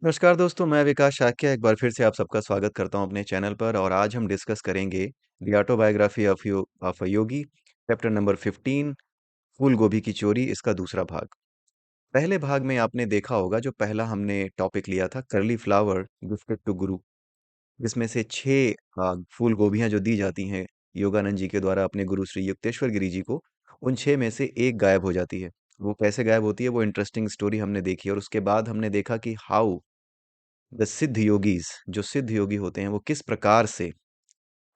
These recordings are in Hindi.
नमस्कार दोस्तों, मैं विकास शाक्य एक बार फिर से आप सबका स्वागत करता हूं अपने चैनल पर और आज हम डिस्कस करेंगे the autobiography of a Yogi chapter number 15 फूल गोभी की चोरी इसका दूसरा भाग। पहले भाग में आपने देखा होगा जो पहला हमने टॉपिक लिया था करली फ्लावर गिफ्टेड टू गुरु, जिसमें से 6 फूल गोभियां जो दी जाती हैं योगानंद जी के द्वारा अपने गुरु श्री युक्तेश्वर गिरी जी को, उन 6 में से एक गायब हो जाती है। वो कैसे गायब होती है वो इंटरेस्टिंग स्टोरी हमने देखी और उसके बाद हमने देखा कि हाउ द सिद्ध योगीज, जो सिद्ध योगी होते हैं वो किस प्रकार से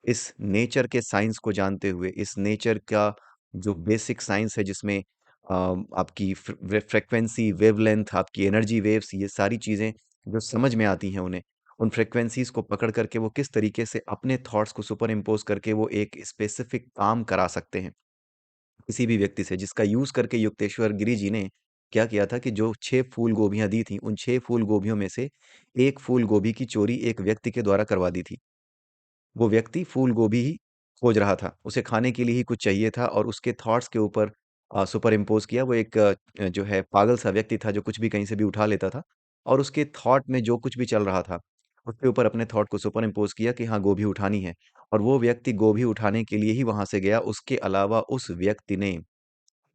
इस नेचर के साइंस को जानते हुए, इस नेचर का जो बेसिक साइंस है जिसमें आपकी फ्रिक्वेंसी वेवलेंथ, आपकी एनर्जी वेव्स, ये सारी चीजें जो समझ में आती हैं उन्हें, उन फ्रिक्वेंसीज को पकड़ करके वो किस तरीके से अपने थॉट्स को सुपर इम्पोज करके वो एक स्पेसिफिक काम करा सकते हैं किसी भी व्यक्ति से, जिसका यूज करके युक्तेश्वर गिरी जी ने क्या किया था कि जो 6 फूल गोभियां दी थी, उन 6 फूल गोभियों में से एक फूल गोभी की चोरी एक व्यक्ति के द्वारा करवा दी थी। वो व्यक्ति फूल गोभी ही खोज रहा था, उसे खाने के लिए ही कुछ चाहिए था और उसके थॉट्स के ऊपर सुपर इम्पोज किया। वो एक जो है पागल सा व्यक्ति था जो कुछ भी कहीं से भी उठा लेता था और उसके थॉट में जो कुछ भी चल रहा था उसके ऊपर अपने थॉट को सुपर इम्पोज किया कि हाँ गोभी उठानी है, और वो व्यक्ति गोभी उठाने के लिए ही वहां से गया। उसके अलावा उस व्यक्ति ने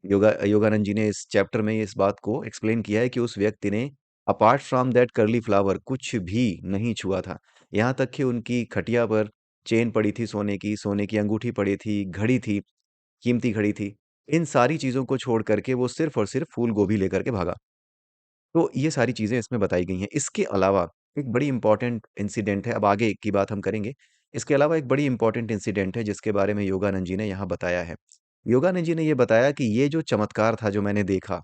योगानंद जी ने इस चैप्टर में इस बात को एक्सप्लेन किया है कि उस व्यक्ति ने अपार्ट फ्रॉम दैट करली फ्लावर कुछ भी नहीं छुआ था। यहाँ तक कि उनकी खटिया पर चेन पड़ी थी सोने की अंगूठी पड़ी थी, घड़ी थी, कीमती घड़ी थी। इन सारी चीजों को छोड़ करके वो सिर्फ और सिर्फ फूल गोभी लेकर के भागा। तो ये सारी चीजें इसमें बताई गई हैं। इसके अलावा एक बड़ी इंपॉर्टेंट इंसिडेंट है, अब आगे की बात हम करेंगे। इसके अलावा एक बड़ी इंपॉर्टेंट इंसिडेंट है जिसके बारे में योगानंद जी ने यहाँ बताया है। योगानंद जी ने ये बताया कि ये जो चमत्कार था जो मैंने देखा,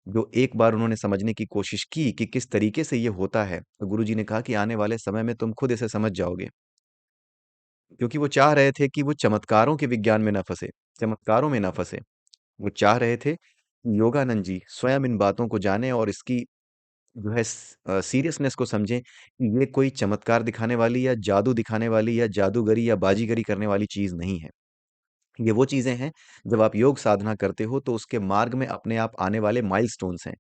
जो एक बार उन्होंने समझने की कोशिश की कि किस तरीके से ये होता है, तो गुरुजी ने कहा कि आने वाले समय में तुम खुद इसे समझ जाओगे। क्योंकि वो चाह रहे थे कि वो चमत्कारों के विज्ञान में ना फंसे, चमत्कारों में ना फंसे। वो चाह रहे थे कि योगानंद जी स्वयं इन बातों को जाने और इसकी जो है सीरियसनेस को समझें कि ये कोई चमत्कार दिखाने वाली या जादू दिखाने वाली या जादूगरी या बाजीगरी करने वाली चीज नहीं है। ये वो चीजें हैं, जब आप योग साधना करते हो तो उसके मार्ग में अपने आप आने वाले माइलस्टोन्स हैं।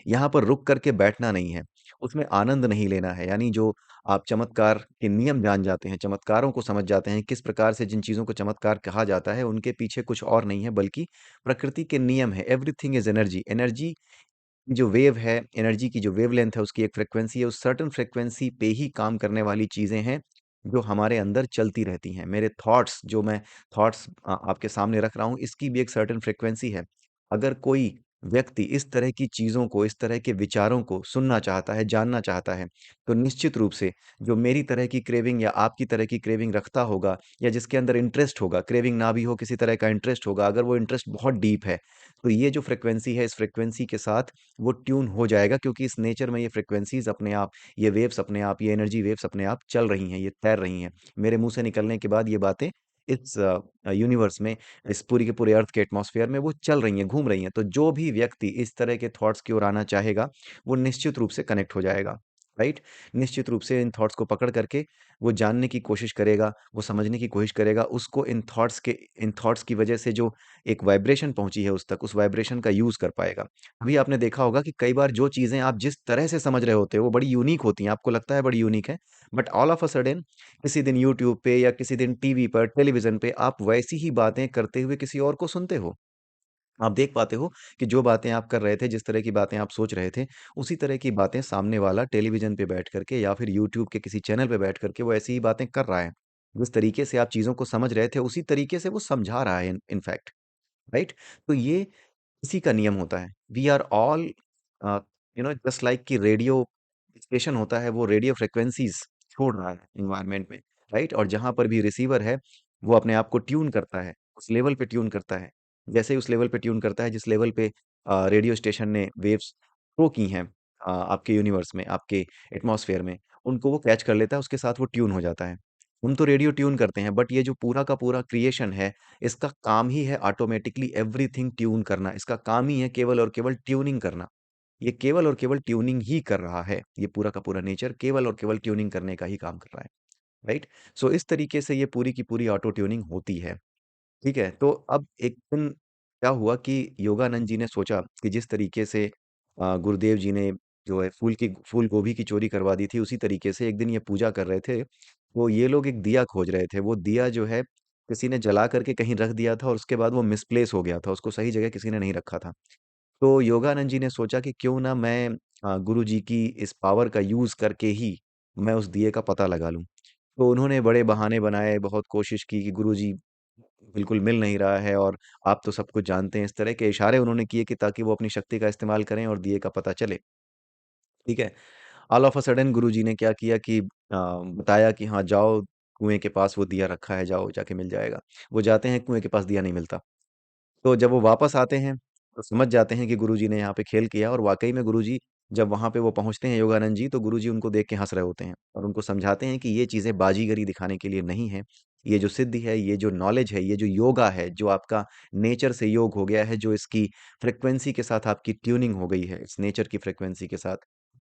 यहाँ पर रुक करके बैठना नहीं है, उसमें आनंद नहीं लेना है। यानी जो आप चमत्कार के नियम जान जाते हैं, चमत्कारों को समझ जाते हैं, किस प्रकार से जिन चीजों को चमत्कार कहा जाता है, उनके पीछे कुछ और नहीं है बल्कि प्रकृति के नियम है। Everything is energy. एनर्जी की जो वेव है, एनर्जी की जो वेवलेंथ है, उसकी एक फ्रीक्वेंसी है। उस सर्टेन फ्रीक्वेंसी पे ही काम करने वाली चीजें हैं जो हमारे अंदर चलती रहती हैं। मेरे थॉट्स जो मैं थॉट्स आपके सामने रख रहा हूँ, इसकी भी एक सर्टेन फ्रीक्वेंसी है। अगर कोई व्यक्ति इस तरह की चीजों को, इस तरह के विचारों को सुनना चाहता है, जानना चाहता है, तो निश्चित रूप से जो मेरी तरह की क्रेविंग या आपकी तरह की क्रेविंग रखता होगा, या जिसके अंदर इंटरेस्ट होगा, क्रेविंग ना भी हो, किसी तरह का इंटरेस्ट होगा, अगर वो इंटरेस्ट बहुत डीप है, तो ये जो फ्रीक्वेंसी है, इस फ्रीक्वेंसी के साथ वो ट्यून हो जाएगा। क्योंकि इस नेचर में ये फ्रीक्वेंसीज अपने आप, ये वेव्स अपने आप, ये एनर्जी वेव्स अपने आप चल रही हैं, ये तैर रही हैं। मेरे मुंह से निकलने के बाद ये बातें इस यूनिवर्स में, इस पूरी के पूरे अर्थ के एटमॉस्फेयर में वो चल रही हैं, घूम रही हैं। तो जो भी व्यक्ति इस तरह के थॉट्स की ओर आना चाहेगा, वो निश्चित रूप से कनेक्ट हो जाएगा, राइट। निश्चित रूप से इन थॉट्स को पकड़ करके वो जानने की कोशिश करेगा, वो समझने की कोशिश करेगा। उसको इन थॉट्स की वजह से जो एक वाइब्रेशन पहुंची है उस तक, उस वाइब्रेशन का यूज कर पाएगा। अभी आपने देखा होगा कि कई बार जो चीजें आप जिस तरह से समझ रहे होते हो वो बड़ी यूनिक होती हैं, आपको लगता है बड़ी यूनिक है, but all of a sudden किसी दिन यूट्यूब पे या किसी दिन टीवी पर, टेलीविजन पे आप वैसी ही बातें करते हुए किसी और को सुनते हो। आप देख पाते हो कि जो बातें आप कर रहे थे, जिस तरह की बातें आप सोच रहे थे, उसी तरह की बातें सामने वाला टेलीविजन पे बैठ करके या फिर यूट्यूब के किसी चैनल पे बैठ करके वो ऐसी ही बातें कर रहा है। जिस तरीके से आप चीजों को समझ रहे थे उसी तरीके से वो समझा रहा है, इनफैक्ट, राइट। तो ये इसी का नियम होता है। We are all just like कि रेडियो स्टेशन होता है, वो रेडियो फ्रिक्वेंसीज छोड़ रहा है इन्वायरमेंट में, राइट। और जहां पर भी रिसीवर है वो अपने आप को ट्यून करता है, उस लेवल पे ट्यून करता है। जैसे ही उस लेवल पे ट्यून करता है जिस लेवल पे रेडियो स्टेशन ने वेव्स थ्रो की हैं आपके यूनिवर्स में, आपके एटमॉस्फेयर में, उनको वो कैच कर लेता है, उसके साथ वो ट्यून हो जाता है। हम तो रेडियो ट्यून करते हैं, बट ये जो पूरा का पूरा क्रिएशन है, इसका काम ही है ऑटोमेटिकली एवरीथिंग ट्यून करना। इसका काम ही है केवल और केवल ट्यूनिंग करना। ये केवल और केवल ट्यूनिंग ही कर रहा है। ये पूरा का पूरा नेचर केवल और केवल ट्यूनिंग करने का ही काम कर रहा है, राइट। सो इस तरीके से ये पूरी की पूरी ऑटो ट्यूनिंग होती है, ठीक है। तो अब एक दिन क्या हुआ कि योगानंद जी ने सोचा कि जिस तरीके से गुरुदेव जी ने जो है फूल गोभी की चोरी करवा दी थी, उसी तरीके से एक दिन ये पूजा कर रहे थे, तो ये लोग एक दिया खोज रहे थे। वो दिया जो है किसी ने जला करके कहीं रख दिया था और उसके बाद वो मिसप्लेस हो गया था, उसको सही जगह किसी ने नहीं रखा था। तो योगानंद जी ने सोचा कि क्यों ना मैं गुरु जी की इस पावर का यूज करके ही मैं उस दिए का पता लगा लूं। तो उन्होंने बड़े बहाने बनाए, बहुत कोशिश की कि गुरु जी बिल्कुल मिल नहीं रहा है, और आप तो सब कुछ जानते हैं, इस तरह के इशारे उन्होंने किए कि ताकि वो अपनी शक्ति का इस्तेमाल करें और दिए का पता चले। ठीक है। ऑल ऑफ अ सडन गुरु जी ने क्या किया कि बताया कि हाँ जाओ, कुएं के पास वो दिया रखा है, जाओ जाके मिल जाएगा। वो जाते हैं, कुएं के पास दिया नहीं मिलता। तो जब वो वापस आते हैं तो समझ जाते हैं कि गुरुजी ने यहाँ पे खेल किया, और वाकई में गुरुजी जब वहां पे वो पहुंचते हैं योगानंद जी, तो गुरुजी उनको देख के हंस रहे होते हैं और उनको समझाते हैं कि ये चीजें बाजीगरी दिखाने के लिए नहीं है। ये जो सिद्धि है, ये जो नॉलेज है, ये जो योगा है, जो आपका नेचर से योग हो गया है, जो इसकी फ्रिक्वेंसी के साथ आपकी ट्यूनिंग हो गई है, इस नेचर की फ्रिक्वेंसी के साथ,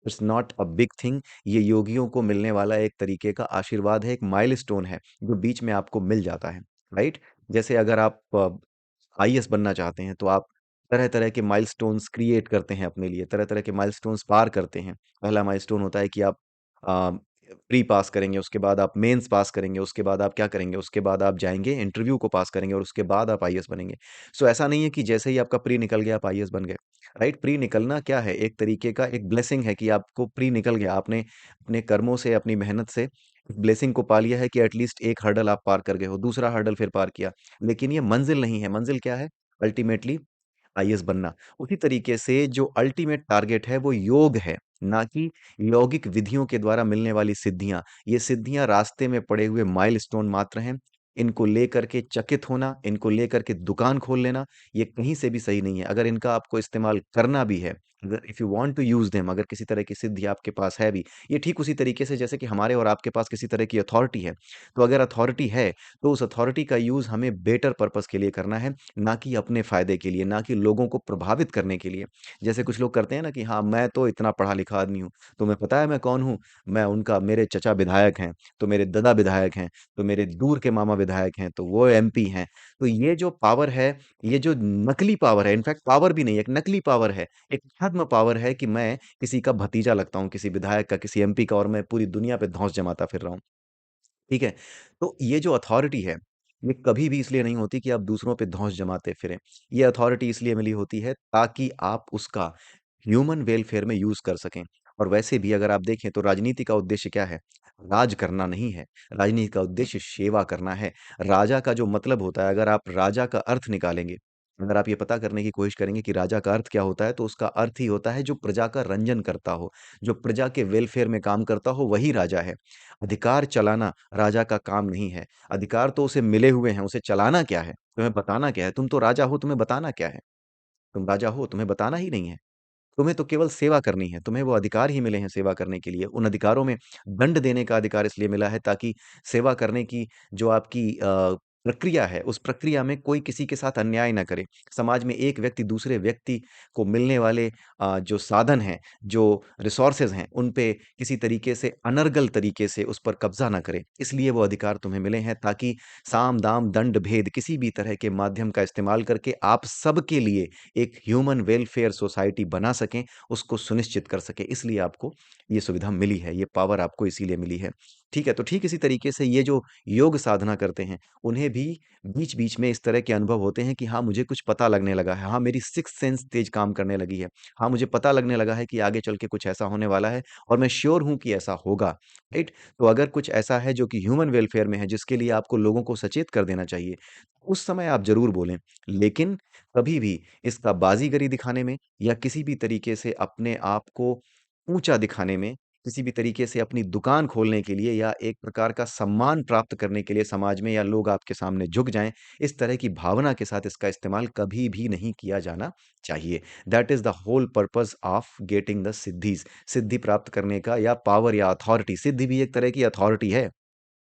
it's not a big thing. ये योगियों को मिलने वाला एक तरीके का आशीर्वाद है, एक माइलस्टोन है जो बीच में आपको मिल जाता है। राइट। जैसे अगर आप आईएएस बनना चाहते हैं तो आप तरह तरह के माइलस्टोन्स क्रिएट करते हैं अपने लिए, तरह तरह के माइलस्टोन्स पार करते हैं। पहला माइलस्टोन होता है कि आप प्री पास करेंगे, उसके बाद आप मेंस पास करेंगे, उसके बाद आप क्या करेंगे, उसके बाद आप जाएंगे इंटरव्यू को पास करेंगे और उसके बाद आप आईएएस बनेंगे। सो ऐसा नहीं है कि जैसे ही आपका प्री निकल गया आप आईएएस बन गए। राइट। प्री निकलना क्या है, एक तरीके का एक ब्लेसिंग है कि आपको प्री निकल गया, आपने अपने कर्मों से, अपनी मेहनत से ब्लेसिंग को पा लिया है कि एटलीस्ट एक हर्डल आप पार कर गए हो, दूसरा हर्डल फिर पार किया। लेकिन ये मंजिल नहीं है। मंजिल क्या है? अल्टीमेटली आईएएस बनना। उसी तरीके से जो अल्टीमेट टारगेट है वो योग है, ना कि यौगिक विधियों के द्वारा मिलने वाली सिद्धियां। ये सिद्धियां रास्ते में पड़े हुए माइलस्टोन मात्र हैं। इनको लेकर के चकित होना, इनको लेकर के दुकान खोल लेना, ये कहीं से भी सही नहीं है। अगर इनका आपको इस्तेमाल करना भी है, अगर if you want to use them, अगर किसी तरह की सिद्धि आपके पास है भी, ये ठीक उसी तरीके से जैसे कि हमारे और आपके पास किसी तरह की अथॉरिटी है। तो अगर अथॉरिटी है तो उस अथॉरिटी का यूज हमें बेटर पर्पस के लिए करना है, ना कि अपने फायदे के लिए, ना कि लोगों को प्रभावित करने के लिए। जैसे कुछ लोग करते हैं ना कि हाँ मैं तो इतना पढ़ा लिखा आदमी हूँ, तुम्हें पता है मैं कौन हूँ, मैं उनका, मेरे चचा विधायक हैं, तो मेरे दादा विधायक हैं, तो मेरे दूर के मामा विधायक हैं, तो वो एमपी हैं। तो ये जो पावर है, ये जो नकली पावर है, इनफैक्ट पावर भी नहीं है, एक नकली पावर है, एक छद्म पावर है कि मैं किसी का भतीजा लगता हूँ, किसी विधायक का, किसी एमपी का, और मैं पूरी दुनिया पे धौंस जमाता फिर रहा हूँ। ठीक है। तो ये जो अथॉरिटी है, ये कभी भी इसलिए नहीं होती कि आप दूसरों पे धौंस जमाते फिरें। ये अथॉरिटी इसलिए मिली होती है ताकि आप उसका ह्यूमन वेलफेयर में यूज कर सकें। और वैसे भी अगर आप देखें तो राजनीति का उद्देश्य क्या है? राज करना नहीं है। राजनीति का उद्देश्य सेवा करना है। राजा का जो मतलब होता है, अगर आप राजा का अर्थ निकालेंगे, अगर आप ये पता करने की कोशिश करेंगे कि राजा का अर्थ क्या होता है, तो उसका अर्थ ही होता है जो प्रजा का रंजन करता हो, जो प्रजा के वेलफेयर में काम करता हो, वही राजा है। अधिकार चलाना राजा का काम नहीं है। अधिकार तो उसे मिले हुए हैं, उसे चलाना क्या है, तुम्हें बताना क्या है? तुम तो राजा हो, तुम्हें बताना क्या है? तुम राजा हो, तुम्हें बताना ही नहीं है। तुम्हें तो केवल सेवा करनी है। तुम्हें वो अधिकार ही मिले हैं सेवा करने के लिए। उन अधिकारों में दंड देने का अधिकार इसलिए मिला है ताकि सेवा करने की जो आपकी प्रक्रिया है, उस प्रक्रिया में कोई किसी के साथ अन्याय ना करे। समाज में एक व्यक्ति दूसरे व्यक्ति को मिलने वाले जो साधन हैं, जो रिसोर्सेज हैं, उन पे किसी तरीके से अनर्गल तरीके से उस पर कब्जा ना करे। इसलिए वो अधिकार तुम्हें मिले हैं ताकि साम, दाम, दंड, भेद किसी भी तरह के माध्यम का इस्तेमाल करके आप सबके लिए एक ह्यूमन वेलफेयर सोसाइटी बना सकें, उसको सुनिश्चित कर सकें। इसलिए आपको ये सुविधा मिली है, ये पावर आपको इसीलिए मिली है। ठीक है? तो ठीक इसी तरीके से ये जो योग साधना करते हैं, उन्हें भी बीच-बीच में इस तरह के अनुभव होते हैं कि हाँ, मुझे कुछ पता लगने लगा है। हाँ, मेरी सिक्स्थ सेंस तेज काम करने लगी है। हाँ, मुझे पता लगने लगा है कि आगे चल के कुछ ऐसा होने वाला है और मैं श्योर हूँ कि ऐसा होगा। राइट? तो अगर कुछ ऐसा है जो कि ह्यूमन वेलफेयर में है, जिसके लिए आपको लोगों को सचेत कर देना चाहिए, उस समय आप ज़रूर बोलें। लेकिन कभी भी इसका बाज़ीगरी दिखाने में या किसी भी तरीके से अपने आप को ऊँचा दिखाने में, किसी भी तरीके से अपनी दुकान खोलने के लिए या एक प्रकार का सम्मान प्राप्त करने के लिए समाज में, या लोग आपके सामने झुक जाएँ, इस तरह की भावना के साथ इसका इस्तेमाल कभी भी नहीं किया जाना चाहिए। That is the whole purpose of getting the siddhis. सिद्धि प्राप्त करने का, या पावर या अथॉरिटी, सिद्धि भी एक तरह की अथॉरिटी है।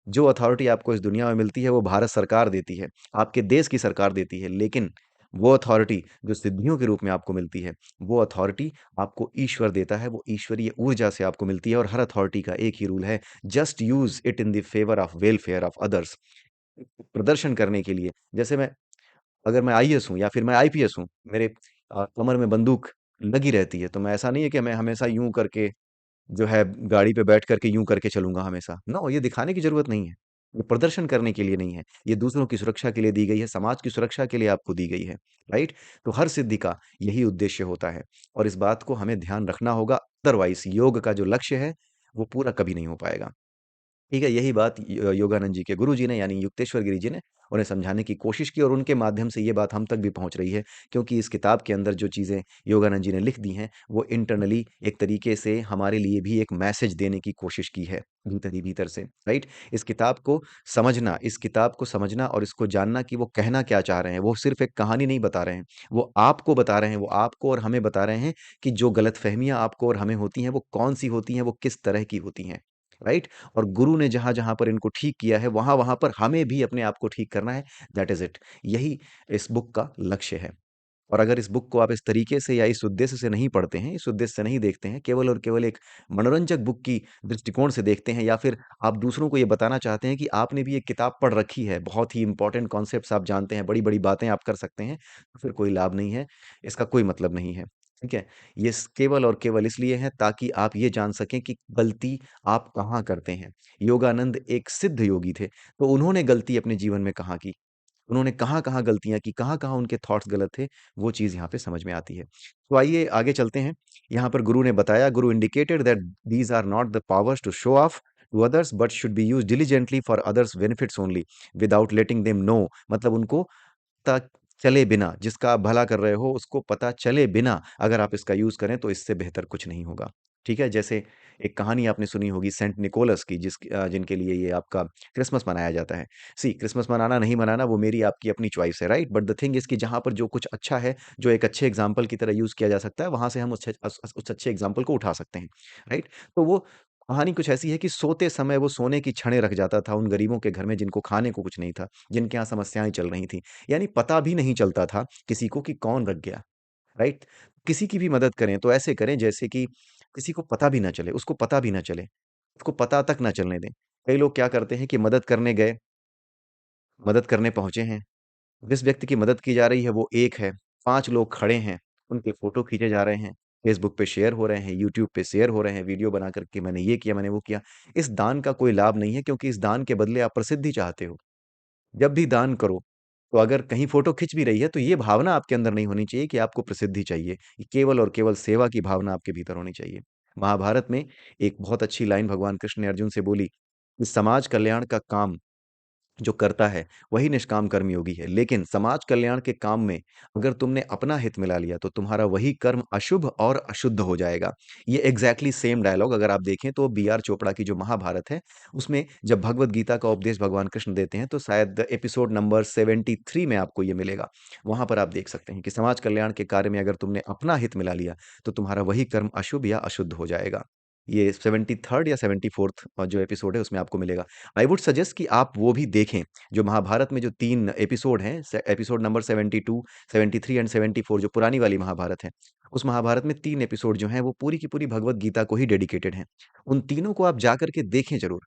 जो अथॉरिटी आपको इस दुनिया में मिलती है वो भारत सरकार देती है, आपके देश की सरकार देती है, लेकिन वो अथॉरिटी जो सिद्धियों के रूप में आपको मिलती है, वो अथॉरिटी आपको ईश्वर देता है, वो ईश्वरीय ऊर्जा से आपको मिलती है। और हर अथॉरिटी का एक ही रूल है, just use it in the favour of welfare of others. प्रदर्शन करने के लिए, जैसे मैं, अगर मैं आईएएस हूँ या फिर मैं आईपीएस हूँ, मेरे कमर में बंदूक लगी रहती है। तो मैं, ऐसा नहीं है कि मैं हमेशा यूं करके जो है गाड़ी पे बैठ करके यूं करके चलूंगा हमेशा। नो, ये दिखाने की जरूरत नहीं है। ये प्रदर्शन करने के लिए नहीं है। ये दूसरों की सुरक्षा के लिए दी गई है, समाज की सुरक्षा के लिए आपको दी गई है। राइट। तो हर सिद्धि का यही उद्देश्य होता है, और इस बात को हमें ध्यान रखना होगा। अदरवाइज योग का जो लक्ष्य है वो पूरा कभी नहीं हो पाएगा। ठीक है, यही बात योगानंद जी के गुरु जी ने, यानी युक्तेश्वर गिरी जी ने उन्हें समझाने की कोशिश की, और उनके माध्यम से ये बात हम तक भी पहुंच रही है। क्योंकि इस किताब के अंदर जो चीज़ें योगानंद जी ने लिख दी हैं, वो इंटरनली एक तरीके से हमारे लिए भी एक मैसेज देने की कोशिश की है, भीतर ही भीतर से। राइट। इस किताब को समझना और इसको जानना कि वो कहना क्या चाह रहे हैं। वो सिर्फ एक कहानी नहीं बता रहे हैं, वो आपको बता रहे हैं, वो आपको और हमें बता रहे हैं कि जो गलतफहमियां आपको और हमें होती हैं वो कौन सी होती हैं, वो किस तरह की होती हैं। राइट। और गुरु ने जहाँ-जहाँ पर इनको ठीक किया है, वहाँ-वहाँ पर हमें भी अपने आप को ठीक करना है। That is it. यही इस बुक का लक्ष्य है। और अगर इस बुक को आप इस तरीके से या इस उद्देश्य से नहीं पढ़ते हैं, इस उद्देश्य से नहीं देखते हैं, केवल और केवल एक मनोरंजक बुक की दृष्टिकोण से देखते हैं, या फिर आप दूसरों को ये बताना चाहते हैं कि आपने भी एक किताब पढ़ रखी है, बहुत ही इंपॉर्टेंट कॉन्सेप्ट्स आप जानते हैं, बड़ी-बड़ी बातें आप कर सकते हैं, तो फिर कोई लाभ नहीं है, इसका कोई मतलब नहीं है। ठीक है? ये केवल और केवल इसलिए है ताकि आप ये जान सकें कि गलती आप कहाँ करते हैं। योगानंद एक सिद्ध योगी थे, तो उन्होंने गलती अपने जीवन में कहाँ की? उन्होंने कहाँ-कहाँ गलतियाँ की, कहाँ-कहाँ उनके थॉट्स गलत थे, वो चीज़ यहाँ पे समझ में आती है। तो आइए आगे चलते हैं। यहाँ पर गुरु ने बताया, guru indicated that these are not the powers to show off to others but should be used diligently for others benefits only without letting them know. मतलब उनको पता चले बिना, जिसका आप भला कर रहे हो उसको पता चले बिना अगर आप इसका यूज़ करें तो इससे बेहतर कुछ नहीं होगा। ठीक है? जैसे एक कहानी आपने सुनी होगी सेंट निकोलस की, जिनके लिए ये आपका क्रिसमस मनाया जाता है। सी, क्रिसमस मनाना नहीं मनाना वो मेरी आपकी अपनी चॉइस है, right? But the thing is कि जहाँ पर जो कुछ अच्छा है, जो एक अच्छे एग्ज़ाम्पल की तरह यूज़ किया जा सकता है, वहाँ से हम उस अच्छे एग्ज़ाम्पल को उठा सकते हैं, राइट? तो वो कहानी कुछ ऐसी है कि सोते समय वो सोने की छड़ें रख जाता था उन गरीबों के घर में जिनको खाने को कुछ नहीं था, जिनके यहाँ समस्याएँ चल रही थी। यानी पता भी नहीं चलता था किसी को कि कौन रख गया, राइट? किसी की भी मदद करें तो ऐसे करें जैसे कि किसी को पता भी ना चले, उसको पता भी ना चले, उसको पता तक ना चलने दें। कई लोग क्या करते हैं कि मदद करने गए, मदद करने पहुँचे हैं, जिस व्यक्ति की मदद की जा रही है वो एक है, 5 लोग खड़े हैं, उनके फ़ोटो खींचे जा रहे हैं, फ़ेसबुक पे शेयर हो रहे हैं, यूट्यूब पे शेयर हो रहे हैं, वीडियो बना कर के मैंने ये किया, मैंने वो किया। इस दान का कोई लाभ नहीं है, क्योंकि इस दान के बदले आप प्रसिद्धि चाहते हो। जब भी दान करो, तो अगर कहीं फ़ोटो खिंच भी रही है, तो ये भावना आपके अंदर नहीं होनी चाहिए कि आपको प्रसिद्धि चाहिए। ये केवल और केवल सेवा की भावना आपके भीतर होनी चाहिए। महाभारत में एक बहुत अच्छी लाइन भगवान कृष्ण ने अर्जुन से बोली कि समाज कल्याण का काम जो करता है, वही निष्काम कर्मयोगी है। लेकिन समाज कल्याण के काम में अगर तुमने अपना हित मिला लिया, तो तुम्हारा वही कर्म अशुभ और अशुद्ध हो जाएगा। ये एग्ज़ैक्टली सेम डायलॉग अगर आप देखें तो बी.आर. चोपड़ा की जो महाभारत है, उसमें जब भगवद गीता का उपदेश भगवान कृष्ण देते हैं, तो शायद एपिसोड नंबर 73 में आपको ये मिलेगा। वहाँ पर आप देख सकते हैं कि समाज कल्याण के कार्य में अगर तुमने अपना हित मिला लिया, तो तुम्हारा वही कर्म अशुभ या अशुद्ध हो जाएगा। ये 73rd या 74th जो एपिसोड है उसमें आपको मिलेगा। आई वुड सजेस्ट कि आप वो भी देखें। जो महाभारत में जो 3 एपिसोड हैं, एपिसोड नंबर 72, 73 एंड 74, जो पुरानी वाली महाभारत है, उस महाभारत में 3 एपिसोड जो हैं वो पूरी की पूरी भगवत गीता को ही डेडिकेटेड हैं। उन तीनों को आप जा करके देखें ज़रूर,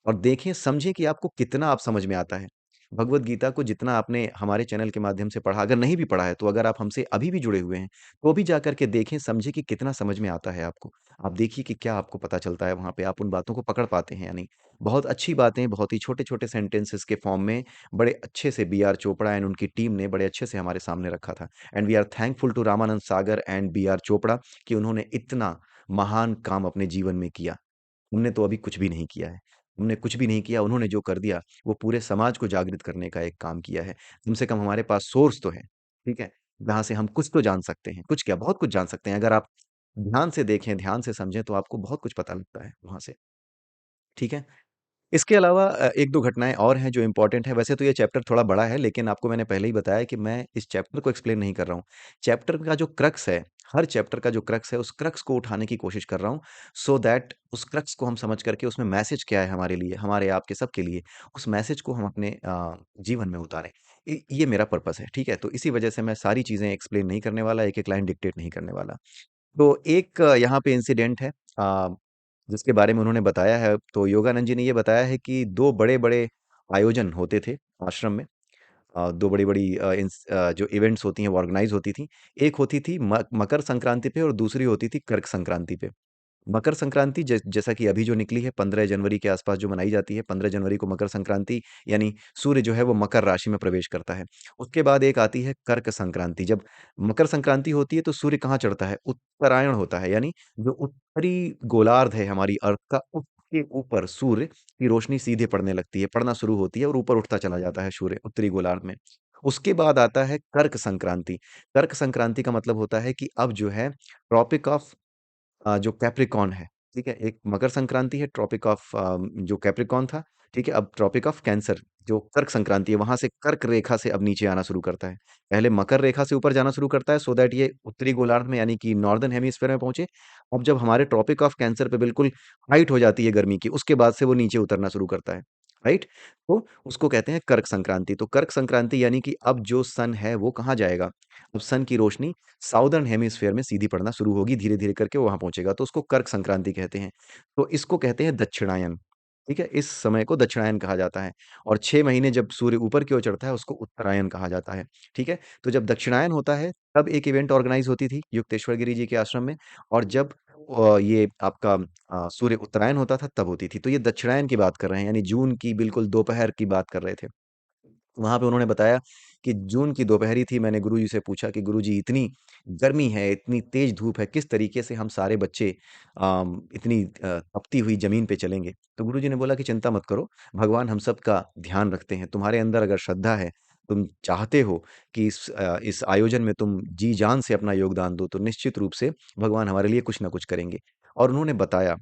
और देखें, समझें कि आपको कितना आप समझ में आता है। भगवद गीता को जितना आपने हमारे चैनल के माध्यम से पढ़ा, अगर नहीं भी पढ़ा है, तो अगर आप हमसे अभी भी जुड़े हुए हैं, तो भी जा कर के देखें, समझें कि कितना समझ में आता है आपको। आप देखिए कि क्या आपको पता चलता है वहाँ पे, आप उन बातों को पकड़ पाते हैं या नहीं। बहुत अच्छी बातें, बहुत ही छोटे-छोटे सेंटेंसेस के फॉर्म में बड़े अच्छे से बी.आर. चोपड़ा एंड उनकी टीम ने बड़े अच्छे से हमारे सामने रखा था। And we are thankful to Ramanand Sagar and B R. Chopra कि उन्होंने इतना महान काम अपने जीवन में किया। हमने तो अभी कुछ भी नहीं किया है। हमने कुछ भी नहीं किया, उन्होंने जो कर दिया, वो पूरे समाज को जागृत करने का एक काम किया है। कम से कम हमारे पास सोर्स तो है, ठीक है? जहाँ से हम कुछ तो जान सकते हैं, कुछ क्या, बहुत कुछ जान सकते हैं। अगर आप ध्यान से देखें, ध्यान से समझें, तो आपको बहुत कुछ पता लगता है वहाँ से, ठीक है? इसके अलावा 1-2 घटनाएँ और हैं जो इम्पोर्टेंट हैं। वैसे तो ये चैप्टर थोड़ा बड़ा है, लेकिन आपको मैंने पहले ही बताया कि मैं इस चैप्टर को एक्सप्लेन नहीं कर रहा हूँ। चैप्टर का जो क्रक्स है, हर चैप्टर का जो क्रक्स है, उस क्रक्स को उठाने की कोशिश कर रहा हूँ, सो दैट उस क्रक्स को हम समझ करके उसमें मैसेज क्या है हमारे लिए, हमारे आपके सबके लिए, उस मैसेज को हम अपने जीवन में उतारें। ये मेरा पर्पस है, ठीक है? तो इसी वजह से मैं सारी चीज़ें एक्सप्लेन नहीं करने वाला, एक-एक लाइन डिक्टेट नहीं करने वाला। तो एक यहाँ पे इंसिडेंट है जिसके बारे में उन्होंने बताया है। तो योगानंद जी ने ये बताया है कि 2 बड़े-बड़े आयोजन होते थे आश्रम में। दो बड़ी-बड़ी जो इवेंट्स होती हैं वो ऑर्गेनाइज़ होती थी। एक होती थी मकर संक्रांति पे और दूसरी होती थी कर्क संक्रांति पे। मकर संक्रांति जैसा कि अभी जो निकली है 15 जनवरी के आसपास जो मनाई जाती है, 15 जनवरी को मकर संक्रांति, यानी सूर्य जो है वो मकर राशि में प्रवेश करता है। उसके बाद एक आती है कर्क संक्रांति। जब मकर संक्रांति होती है तो सूर्य कहाँ चढ़ता है? उत्तरायण होता है, यानी जो उत्तरी गोलार्ध है हमारी अर्थ का, उसके ऊपर सूर्य की रोशनी सीधे पड़ने लगती है, पड़ना शुरू होती है और ऊपर उठता चला जाता है सूर्य उत्तरी गोलार्ध में। उसके बाद आता है कर्क संक्रांति। कर्क संक्रांति का मतलब होता है कि अब जो है ट्रॉपिक ऑफ जो कैप्रिकॉर्न है, ठीक है? एक मकर संक्रांति है, ट्रॉपिक ऑफ जो कैप्रिकॉर्न था, ठीक है? अब ट्रॉपिक ऑफ कैंसर, जो कर्क संक्रांति है, वहां से कर्क रेखा से अब नीचे आना शुरू करता है। पहले मकर रेखा से ऊपर जाना शुरू करता है सो दैट ये उत्तरी गोलार्ध में, यानी कि नॉर्दर्न हेमिस्फेयर में पहुंचे। अब जब हमारे ट्रॉपिक ऑफ कैंसर पे बिल्कुल हाइट हो जाती है गर्मी की, उसके बाद से वो नीचे उतरना शुरू करता है, राइट? तो उसको कहते हैं कर्क संक्रांति। तो कर्क संक्रांति यानी कि अब जो सन है वो कहाँ जाएगा? अब सन की रोशनी साउदर्न हेमिस्फेयर में सीधी पड़ना शुरू होगी, धीरे-धीरे करके वो वहाँ पहुँचेगा, तो उसको कर्क संक्रांति कहते हैं। तो इसको कहते हैं दक्षिणायन, ठीक है? इस समय को दक्षिणायन कहा जाता है और 6 महीने जब सूर्य ऊपर की ओर चढ़ता है, उसको उत्तरायण कहा जाता है, ठीक है? तो जब दक्षिणायन होता है, तब एक इवेंट ऑर्गेनाइज़ होती थी युक्तेश्वर गिरी जी के आश्रम में, और जब ये आपका सूर्य उत्तरायण होता था, तब होती थी। तो ये दक्षिणायन की बात कर रहे हैं, यानी जून की बिल्कुल दोपहर की बात कर रहे थे। वहाँ पे उन्होंने बताया कि जून की दोपहरी थी, मैंने गुरुजी से पूछा कि गुरुजी इतनी गर्मी है, इतनी तेज धूप है, किस तरीके से हम सारे बच्चे इतनी तपती हुई ज़मीन पे चलेंगे? तो गुरुजी ने बोला कि चिंता मत करो, भगवान हम सबका ध्यान रखते हैं। तुम्हारे अंदर अगर श्रद्धा है, तुम चाहते हो कि इस आयोजन में तुम जी-जान से अपना योगदान दो, तो निश्चित रूप से भगवान हमारे लिए कुछ ना कुछ करेंगे। और उन्होंने बताया,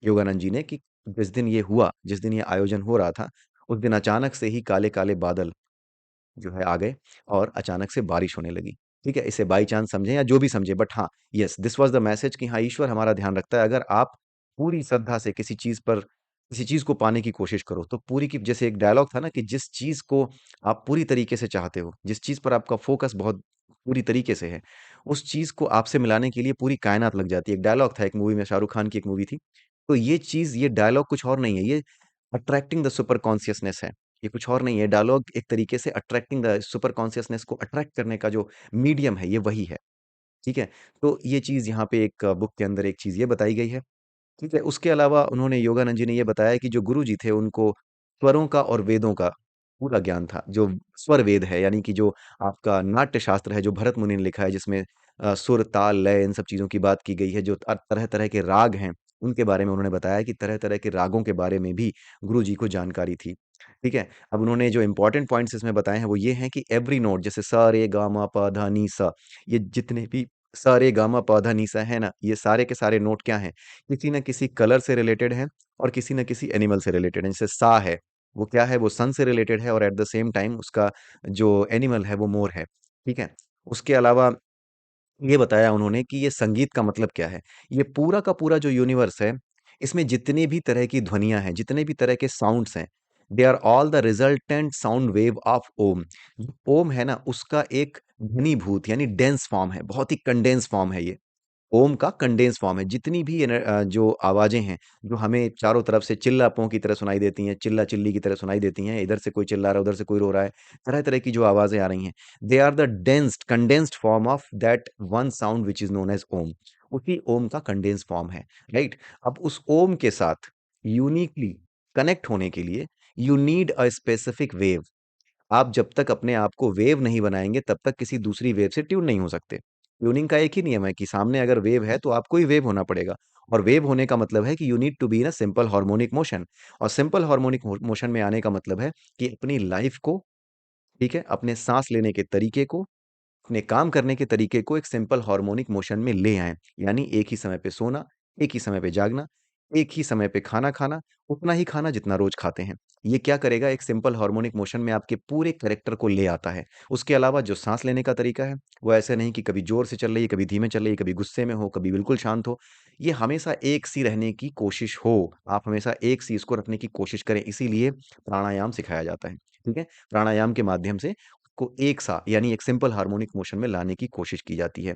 योगानंद जी ने, कि जिस दिन ये हुआ, जिस दिन ये आयोजन हो रहा था, उस दिन अचानक से ही काले-काले बादल जो है आ गए और अचानक से बारिश होने लगी। ठीक है? इसे बाय चांस समझें या जो भी समझें, बट हाँ, yes, this was the message कि हाँ, ईश्वर हमारा ध्यान रखता है। अगर आप पूरी श्रद्धा से किसी चीज़ को पाने की कोशिश करो, तो पूरी की जैसे एक डायलॉग था ना, कि जिस चीज़ को आप पूरी तरीके से चाहते हो, जिस चीज़ पर आपका फ़ोकस बहुत पूरी तरीके से है, उस चीज़ को आपसे मिलाने के लिए पूरी कायनात लग जाती है। एक डायलॉग था एक मूवी में, शाहरुख खान की एक मूवी थी। तो ये चीज़, ये डायलॉग कुछ और नहीं है, ये अट्रैक्टिंग द सुपर कॉन्शियसनेस है। ये कुछ और नहीं है, डायलॉग एक तरीके से अट्रैक्टिंग द सुपर कॉन्शियसनेस को अट्रैक्ट करने का जो मीडियम है, ये वही है, ठीक है? तो ये चीज़ यहाँ पे एक बुक के अंदर एक चीज़ ये बताई गई है, ठीक है? उसके अलावा उन्होंने, योगानंद जी ने ये बताया कि जो गुरुजी थे, उनको स्वरों का और वेदों का पूरा ज्ञान था। जो स्वर वेद है, यानी कि जो आपका नाट्य शास्त्र है, जो भरत मुनि ने लिखा है, जिसमें सुर, ताल, लय, इन सब चीज़ों की बात की गई है, जो तरह-तरह के राग हैं, उनके बारे में उन्होंने बताया कि तरह-तरह के रागों के बारे में भी गुरुजी को जानकारी थी, ठीक है? अब उन्होंने जो इम्पोर्टेंट पॉइंट्स इसमें बताए हैं, वो ये हैं कि एवरी नोट, जैसे स, रे, ग, म, प, ध, नि, सा, ये जितने भी स, रे, ग, म, प, ध, नि, सा है ना, ये सारे के सारे नोट क्या हैं? किसी न किसी कलर से रिलेटेड है और किसी न किसी एनिमल से रिलेटेड है। जैसे सा है, वो क्या है? वो सन से रिलेटेड है और एट द सेम टाइम उसका जो एनिमल है वो मोर है, ठीक है? उसके अलावा ये बताया उन्होंने कि ये संगीत का मतलब क्या है? ये पूरा का पूरा जो यूनिवर्स है, इसमें जितनी भी तरह की ध्वनियाँ हैं, जितने भी तरह के साउंड्स हैं, they are all the resultant sound wave of Om. जो ओम है ना, उसका एक घनीभूत, यानी डेंस फॉर्म है, बहुत ही कंडेंस फॉर्म है ये। ओम का कंडेंस फॉर्म है। जितनी भी जो आवाज़ें हैं, जो हमें चारों तरफ से चिल्लापों की तरह सुनाई देती हैं, चिल्ला-चिल्ली की तरह सुनाई देती हैं, इधर से कोई चिल्ला रहा है, उधर से कोई रो रहा है, तरह-तरह की जो आवाज़ें आ रही हैं, they are the densed condensed form of that one sound which is known as Om. उसी ओम का कंडेंस फॉर्म है, राइट? अब उस ओम के साथ यूनिकली कनेक्ट होने के लिए you need a specific wave. आप जब तक अपने आप को वेव नहीं बनाएँगे, तब तक किसी दूसरी वेव से ट्यून नहीं हो सकते। ट्यूनिंग का एक ही नियम है कि सामने अगर वेव है, तो आपको ही वेव होना पड़ेगा, और वेव होने का मतलब है कि you need to be in a simple harmonic motion, और सिंपल हार्मोनिक मोशन में आने का मतलब है कि अपनी लाइफ़ को, ठीक है, अपने साँस लेने के तरीके को, अपने काम करने के तरीके को एक सिंपल हार्मोनिक मोशन में ले आएँ। यानी एक ही समय पे सोना, एक ही समय पे जागना, एक ही समय पे खाना खाना, उतना ही खाना जितना रोज़ खाते हैं। ये क्या करेगा? एक सिंपल हार्मोनिक मोशन में आपके पूरे कैरेक्टर को ले आता है। उसके अलावा जो साँस लेने का तरीका है, वो ऐसे नहीं कि कभी ज़ोर से चल रही है, कभी धीमे चल रही है, कभी गुस्से में हो, कभी बिल्कुल शांत हो। ये हमेशा एक सी रहने की कोशिश हो। आप हमेशा एक सी इसको रखने की कोशिश करें, इसीलिए प्राणायाम सिखाया जाता है। ठीक है? प्राणायाम के माध्यम से को एक सा, यानी एक सिंपल हार्मोनिक मोशन में लाने की कोशिश की जाती है।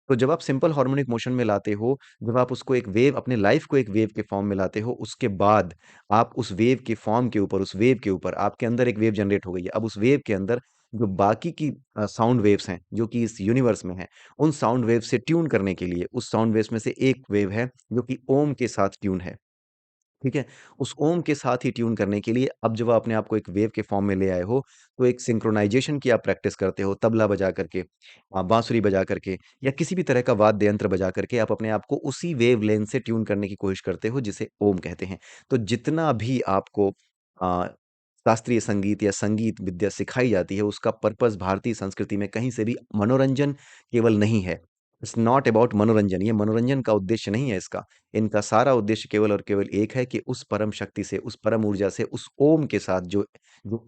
तो जब आप सिंपल हार्मोनिक मोशन में लाते हो, जब आप उसको एक वेव, अपने लाइफ़ को एक वेव के फॉर्म में लाते हो, उसके बाद आप उस वेव के फॉर्म के ऊपर, उस वेव के ऊपर आपके अंदर एक वेव जनरेट हो गई है। अब उस वेव के अंदर जो बाकी की साउंड वेव्स हैं जो कि इस यूनिवर्स में हैं, उन साउंड वेव से ट्यून करने के लिए उस साउंड वेव्स में से एक वेव है जो कि ओम के साथ ट्यून है। ठीक है? उस ओम के साथ ही ट्यून करने के लिए अब जब आप अपने आप को एक वेव के फॉर्म में ले आए हो, तो एक सिंक्रोनाइज़ेशन की आप प्रैक्टिस करते हो, तबला बजा करके, बाँसुरी बजा करके या किसी भी तरह का वाद्य यंत्र बजा करके आप अपने आप को उसी वेवलेंथ से ट्यून करने की कोशिश करते हो जिसे ओम कहते हैं। तो जितना भी आपको अ, शास्त्रीय संगीत या संगीत विद्या सिखाई जाती है, उसका पर्पस भारतीय संस्कृति में कहीं से भी मनोरंजन केवल नहीं है। इट्स नॉट अबाउट मनोरंजन, ये मनोरंजन का उद्देश्य नहीं है इसका। इनका सारा उद्देश्य केवल और केवल एक है कि उस परम शक्ति से, उस परम ऊर्जा से, उस ओम के साथ जो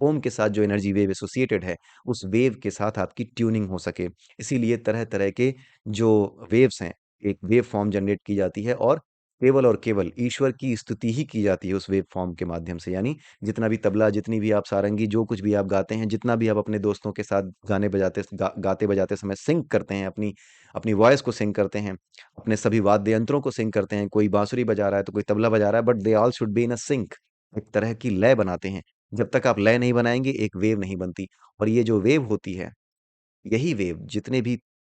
ओम के साथ जो एनर्जी वेव एसोसिएटेड है, उस वेव के साथ आपकी ट्यूनिंग हो सके। इसीलिए तरह-तरह के जो वेव्स हैं, एक वेव फॉर्म जनरेट की जाती है और केवल ईश्वर की स्तुति ही की जाती है उस वेव फॉर्म के माध्यम से। यानी जितना भी तबला, जितनी भी आप सारंगी, जो कुछ भी आप गाते हैं, जितना भी आप अपने दोस्तों के साथ गाते-बजाते समय सिंक करते हैं, अपनी अपनी वॉइस को सिंक करते हैं, अपने सभी वाद्य यंत्रों को सिंक करते हैं, कोई बांसुरी बजा रहा है तो कोई तबला बजा रहा है, but they all should be in a sync. एक तरह की लय बनाते हैं। जब तक आप लय नहीं बनाएंगे एक वेव नहीं बनती। और ये जो वेव होती है, यही वेव जितने भी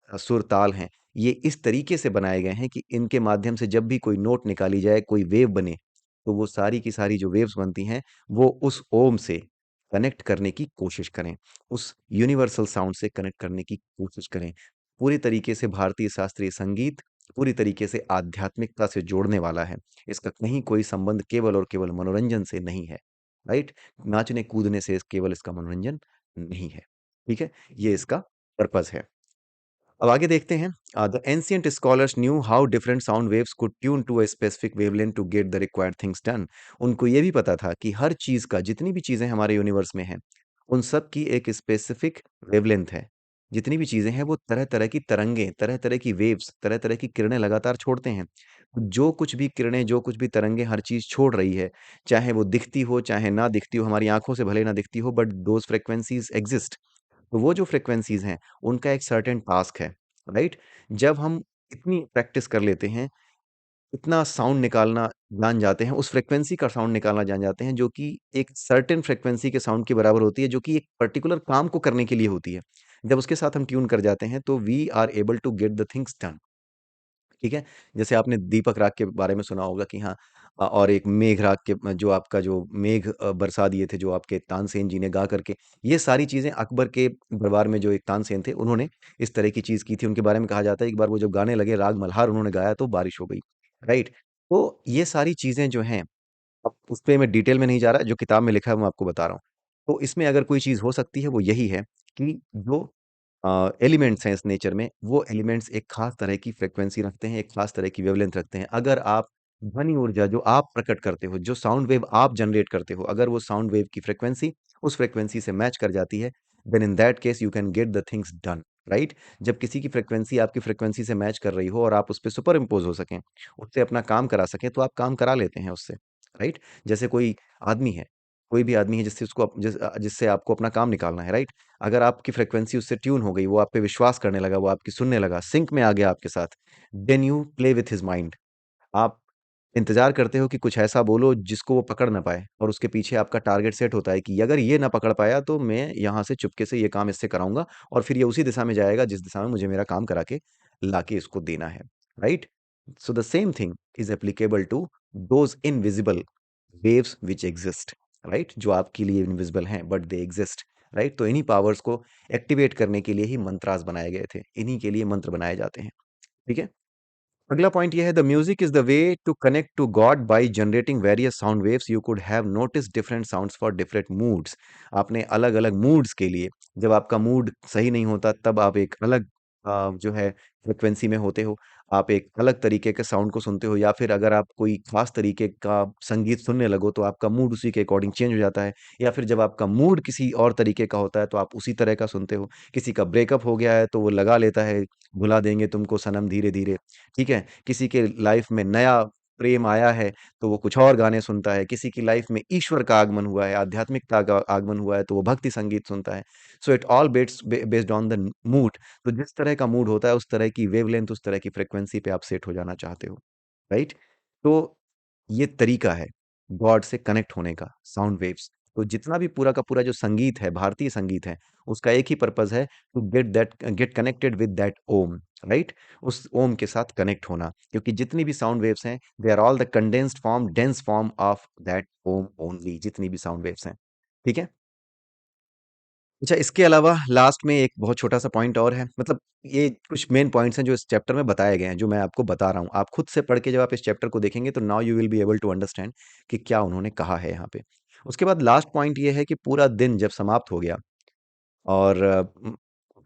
सुर ताल हैं, ये इस तरीके से बनाए गए हैं कि इनके माध्यम से जब भी कोई नोट निकाली जाए, कोई वेव बने, तो वो सारी की सारी जो वेव्स बनती हैं, वो उस ओम से कनेक्ट करने की कोशिश करें, उस यूनिवर्सल साउंड से कनेक्ट करने की कोशिश करें। पूरी तरीके से भारतीय शास्त्रीय संगीत पूरी तरीके से आध्यात्मिकता से जोड़ने वाला है। इसका कहीं कोई संबंध केवल और केवल मनोरंजन से नहीं है, राइट? नाचने-कूदने से केवल इसका मनोरंजन नहीं है, ठीक है? ये इसका पर्पस है। अब आगे देखते हैं। The ancient scholars knew how different sound waves could tune to a specific wavelength to get the required things done. उनको ये भी पता था कि हर चीज का, जितनी भी चीजें हमारे यूनिवर्स में हैं, उन सब की एक स्पेसिफिक वेवलेंथ है। जितनी भी चीजें हैं वो तरह तरह की तरंगे, तरह तरह की वेव्स, तरह तरह की किरणें लगातार छोड़ते हैं। जो कुछ भी किरणें, जो कुछ भी तरंगे हर चीज छोड़ रही है, चाहे वो दिखती हो चाहे ना दिखती हो, हमारी आंखों से भले ना दिखती हो, बट दोज फ्रिक्वेंसीज एग्जिस्ट। तो वो जो फ्रीक्वेंसीज़ हैं, उनका एक सर्टेन टास्क है, राइट? जब हम इतनी प्रैक्टिस कर लेते हैं, इतना साउंड निकालना जान जाते हैं, उस फ्रीक्वेंसी का साउंड निकालना जान जाते हैं, जो कि एक सर्टेन फ्रीक्वेंसी के साउंड के बराबर होती है, जो कि एक पर्टिकुलर काम को करने के लिए होती है। जब उसके साथ हम ट्यून कर जाते हैं, तो we are able to get the things done. ठीक है? जैसे आपने दीपक राग के बारे में सुना होगा कि हाँ, और एक मेघ राग के जो आपका जो मेघ बरसा दिए थे जो आपके तानसेन जी ने गा करके, ये सारी चीज़ें अकबर के दरबार में जो एक तानसेन थे, उन्होंने इस तरह की चीज़ की थी। उनके बारे में कहा जाता है एक बार वो जब गाने लगे राग मल्हार उन्होंने गाया तो बारिश हो गई, राइट? तो ये सारी चीज़ें जो हैं, अब उसपे मैं डिटेल में नहीं जा रहा, जो किताब में लिखा है मैं आपको बता रहा हूँ। तो इसमें अगर कोई चीज़ हो सकती है वो यही है कि जो एलिमेंट्स हैं इस नेचर में, वो एलिमेंट्स एक खास तरह की फ्रीक्वेंसी रखते हैं, एक खास तरह की वेवलेंथ रखते हैं। अगर आप ध्वनि ऊर्जा जो आप प्रकट करते हो, जो साउंड वेव आप जनरेट करते हो, अगर वो साउंड वेव की फ्रीक्वेंसी उस फ्रीक्वेंसी से मैच कर जाती है, then in that case you can get the things done, right? जब किसी की फ्रीक्वेंसी आपकी फ्रीक्वेंसी से मैच कर रही हो और आप उसपे सुपर इम्पोज़ हो सकें, उससे अपना काम करा सकें, तो आप काम करा लेते हैं उससे, राइट? जैसे कोई आदमी है, कोई भी आदमी है जिससे आपको अपना काम निकालना है, राइट? अगर आपकी फ्रीक्वेंसी उससे ट्यून हो गई, वो आप पे विश्वास करने लगा, वो आपकी सुनने लगा, सिंक में आ गया आपके साथ, then you play with his mind. आप इंतज़ार करते हो कि कुछ ऐसा बोलो जिसको वो पकड़ ना पाए और उसके पीछे आपका टारगेट सेट होता है कि अगर ये ना पकड़ पाया तो मैं यहाँ से चुपके से ये काम इससे कराऊँगा और फिर ये उसी दिशा में जाएगा जिस दिशा में मुझे मेरा काम करा के लाके इसको देना है, right? So the same thing is applicable to those invisible waves which exist, right? जो आपके लिए इनविजिबल हैं बट दे एक्जिस्ट, राइट? तो इन्हीं पावर्स को एक्टिवेट करने के लिए ही मंत्रास बनाए गए थे। इन्हीं के लिए मंत्र बनाए जाते हैं, ठीक है? अगला पॉइंट ये है, the music is the way to connect to God by generating various sound waves you could have notice different sounds for different moods. आपने अलग अलग मूड्स के लिए, जब आपका मूड सही नहीं होता तब आप एक अलग जो है फ्रिक्वेंसी में होते हो, आप एक अलग तरीके के साउंड को सुनते हो, या फिर अगर आप कोई खास तरीके का संगीत सुनने लगो तो आपका मूड उसी के अकॉर्डिंग चेंज हो जाता है, या फिर जब आपका मूड किसी और तरीके का होता है तो आप उसी तरह का सुनते हो। किसी का ब्रेकअप हो गया है तो वो लगा लेता है भुला देंगे तुमको सनम धीरे धीरे, ठीक है? किसी के लाइफ में नया प्रेम आया है, तो वो कुछ और गाने सुनता है। किसी की लाइफ में ईश्वर का आगमन हुआ है, आध्यात्मिकता का आगमन हुआ है, तो वो भक्ति संगीत सुनता है। So it all based on the mood. तो जिस तरह का मूड होता है, उस तरह की वेवलेंथ, उस तरह की फ्रीक्वेंसी पे आप सेट हो जाना चाहते हो, राइट? तो ये तरीका है गॉड से कनेक्ट होने का, साउंड वेव्स। तो जितना भी पूरा का पूरा जो संगीत है, भारतीय संगीत है, उसका एक ही पर्पज़ है, to get connected with that Om, right? उस ओम के साथ कनेक्ट होना, क्योंकि जितनी भी साउंड वेव्स हैं, they are all the condensed form, dense form of that Om only, जितनी भी साउंड वेव्स हैं, ठीक है? अच्छा, इसके अलावा लास्ट में एक बहुत छोटा-सा पॉइंट और है, मतलब ये कुछ मेन पॉइंट्स हैं जो इस चैप्टर में बताए गए हैं, जो मैं आपको बता रहा हूँ। आप खुद से पढ़ के जब आप इस चैप्टर को देखेंगे तो now you will be able to understand कि क्या उन्होंने कहा है यहाँ पे। उसके बाद लास्ट पॉइंट ये है कि पूरा दिन जब समाप्त हो गया और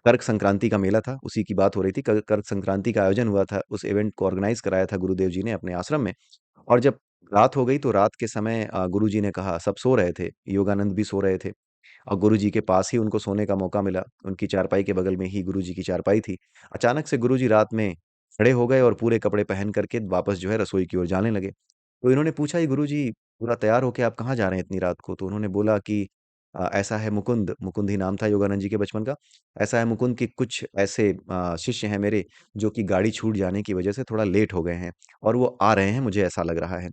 कर्क संक्रांति का मेला था, उसी की बात हो रही थी। कर्क संक्रांति का आयोजन हुआ था, उस इवेंट को ऑर्गेनाइज़ कराया था गुरुदेव जी ने अपने आश्रम में। और जब रात हो गई तो रात के समय गुरुजी ने कहा, सब सो रहे थे, योगानंद भी सो रहे थे। और गुरुजी के पास ही उनको सोने का मौका मिला। उनकी चारपाई के बगल में ही गुरुजी की चारपाई थी। अचानक से गुरुजी रात में खड़े हो गए और पूरे कपड़े पहन करके वापस जो है रसोई की ओर जाने लगे। तो इन्होंने पूछा, "ये गुरुजी पूरा तैयार होके आप कहाँ जा रहे हैं इतनी रात को?" तो उन्होंने बोला कि ऐसा है मुकुंद, मुकुंद ही नाम था योगानंद जी के बचपन का। ऐसा है मुकुंद कि कुछ ऐसे शिष्य हैं मेरे जो कि गाड़ी छूट जाने की वजह से थोड़ा लेट हो गए हैं और वो आ रहे हैं, मुझे ऐसा लग रहा है।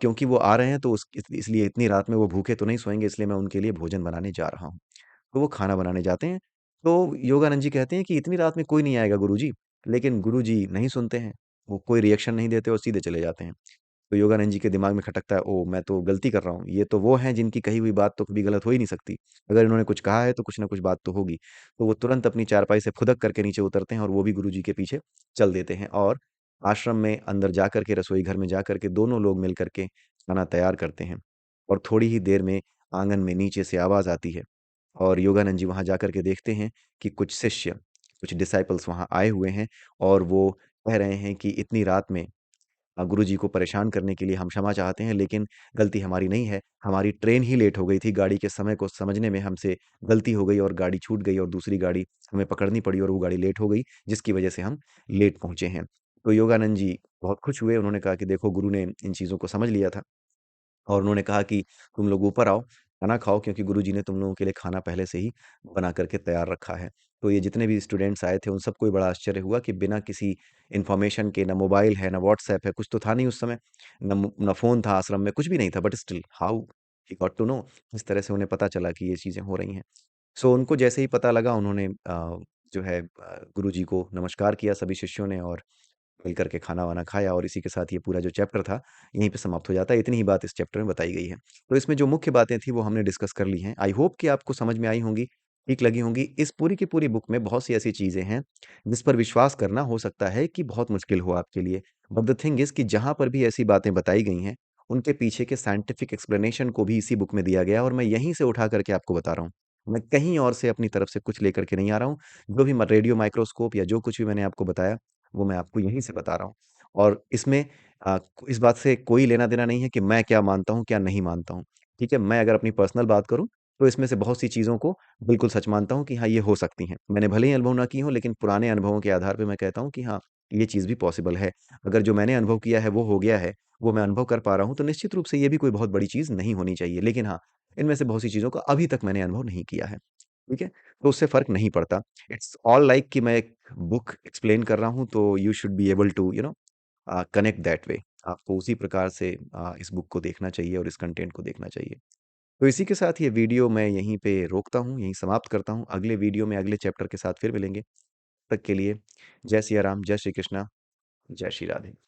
क्योंकि वो आ रहे हैं तो इसलिए इतनी रात में वो भूखे तो नहीं सोएँगे, इसलिए मैं उनके लिए भोजन बनाने जा रहा हूँ। तो वो खाना बनाने जाते हैं। तो योगानंद जी कहते हैं कि इतनी रात में कोई नहीं आएगा गुरुजी, लेकिन गुरुजी नहीं सुनते हैं। वो कोई रिएक्शन नहीं देते और सीधे चले जाते हैं। तो योगानंद जी के दिमाग में खटकता है, ओह! मैं तो गलती कर रहा हूँ। ये तो वो हैं जिनकी कही हुई बात तो कभी गलत हो ही नहीं सकती। अगर इन्होंने कुछ कहा है तो कुछ ना कुछ बात तो होगी। तो वो तुरंत अपनी चारपाई से खुदक करके नीचे उतरते हैं और वो भी गुरुजी के पीछे चल देते हैं और आश्रम में अंदर जा कर के, रसोई घर में जा कर के दोनों लोग मिल कर के खाना तैयार करते हैं। और थोड़ी ही देर में आँगन में नीचे से आवाज़ आती है और योगानंद जी वहाँ जाकर के देखते हैं कि कुछ शिष्य, कुछ डिसाइपल्स वहाँ आए हुए हैं और वो कह रहे हैं कि इतनी रात में गुरुजी को परेशान करने के लिए हम क्षमा चाहते हैं, लेकिन गलती हमारी नहीं है। हमारी ट्रेन ही लेट हो गई थी, गाड़ी के समय को समझने में हमसे गलती हो गई और गाड़ी छूट गई और दूसरी गाड़ी हमें पकड़नी पड़ी और वो गाड़ी लेट हो गई, जिसकी वजह से हम लेट पहुँचे हैं। तो योगानंद जी बहुत खुश हुए, उन्होंने कहा कि देखो गुरु ने इन चीज़ों को समझ लिया था। और उन्होंने कहा कि तुम लोग ऊपर आओ, खाना खाओ क्योंकि गुरुजी ने तुम लोगों के लिए खाना पहले से ही बना कर के तैयार रखा है। तो ये जितने भी स्टूडेंट्स आए थे, उन सबको ये बड़ा आश्चर्य हुआ कि बिना किसी इन्फॉर्मेशन के, ना मोबाइल है, ना व्हाट्सएप है, कुछ तो था नहीं उस समय, ना फ़ोन था आश्रम में, कुछ भी नहीं था, but still how he got to know, इस तरह से उन्हें पता चला कि ये चीज़ें हो रही हैं। सो उनको जैसे ही पता लगा, उन्होंने जो है गुरुजी को नमस्कार किया सभी शिष्यों ने और मिल करके खाना-वाना खाया और इसी के साथ ये पूरा जो चैप्टर था, यहीं पे समाप्त हो जाता है। इतनी ही बात इस चैप्टर में बताई गई है। तो इसमें जो मुख्य बातें थी, वो हमने डिस्कस कर ली हैं। आई होप कि आपको समझ में आई होंगी, ठीक लगी होंगी। इस पूरी की पूरी बुक में बहुत सी ऐसी चीज़ें हैं, जिस पर विश्वास करना हो सकता है कि बहुत मुश्किल हो आपके लिए। बट द थिंग इज़ कि जहाँ पर भी ऐसी बातें बताई गई हैं, उनके पीछे के साइंटिफिक एक्सप्लेनेशन को भी इसी बुक में दिया गया है और मैं यहीं से उठा करके आपको बता रहा हूँ। मैं कहीं और से अपनी तरफ से कुछ लेकर के नहीं आ रहा हूँ। जो भी म रेडियो माइक्रोस्कोप या जो कुछ भी मैंने आपको बताया, वो मैं आपको यहीं से बता रहा हूँ। और इसमें इस बात से कोई लेना-देना नहीं है कि मैं क्या मानता हूँ, क्या नहीं मानता हूँ, ठीक है? मैं अगर अपनी पर्सनल बात करूँ, तो इसमें से बहुत सी चीज़ों को बिल्कुल सच मानता हूँ कि हाँ, ये हो सकती हैं। मैंने भले ही अनुभव ना की हों, लेकिन पुराने अनुभवों के आधार पे मैं कहता हूँ कि हाँ, ये चीज़ भी पॉसिबल है। अगर जो मैंने अनुभव किया है, वो हो गया है, वो मैं अनुभव कर पा रहा हूँ, तो निश्चित रूप से ये भी कोई बहुत बड़ी चीज़ नहीं होनी चाहिए। लेकिन हाँ, इनमें से बहुत सी चीज़ों का अभी तक मैंने अनुभव नहीं किया है, ठीक है? तो उससे फ़र्क नहीं पड़ता। इट्स ऑल लाइक कि मैं एक बुक एक्सप्लेन कर रहा हूँ, तो you should be able to connect that way. आपको उसी प्रकार से इस बुक को देखना चाहिए और इस कंटेंट को देखना चाहिए। तो इसी के साथ ये वीडियो मैं यहीं पे रोकता हूँ, यहीं समाप्त करता हूँ। अगले वीडियो में अगले चैप्टर के साथ फिर मिलेंगे। तब तक के लिए जय सिया राम, जय श्री कृष्णा, जय श्री राधे।